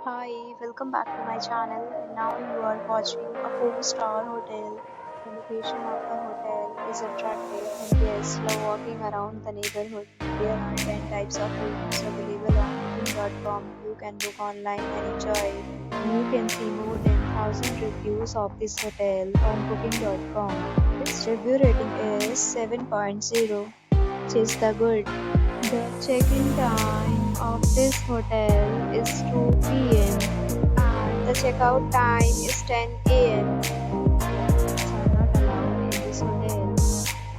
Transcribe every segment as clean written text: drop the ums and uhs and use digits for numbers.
Hi, welcome back to my channel. And now you are watching a 4-star hotel. The location of the hotel is attractive and guests love walking around the neighborhood. There are 10 types of rooms available on booking.com. You can book online and enjoy it. You can see more than 1,000 reviews of this hotel on booking.com. Its review rating is 7.0, which is the good. The check-in time of this hotel is 2 p.m. and the checkout time is 10 a.m. Pets are not allowed in this hotel.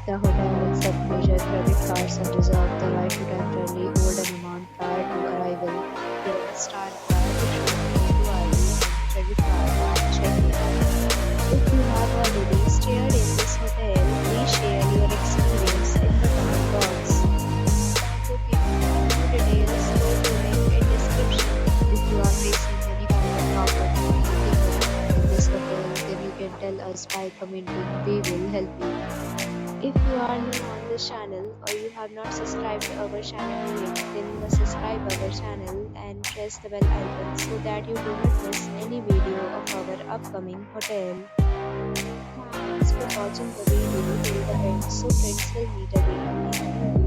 The hotel accepts major credit cards and reserves the right to temporarily hold an amount prior to arrival. Guests are required to show photo ID and credit card at check-in. If you have already stayed in this hotel, please share your experience in the comment box. Booking more details, go to link in description. If you are facing any kind of problem booking in this hotel, then you can tell us by commenting. We will help you. If you are new on this channel or you have not subscribed to our channel yet, then you must subscribe our channel and press the bell icon so that you do not miss any video of our upcoming hotel. Thanks for watching the video till the end. So friends will meet again in a new video.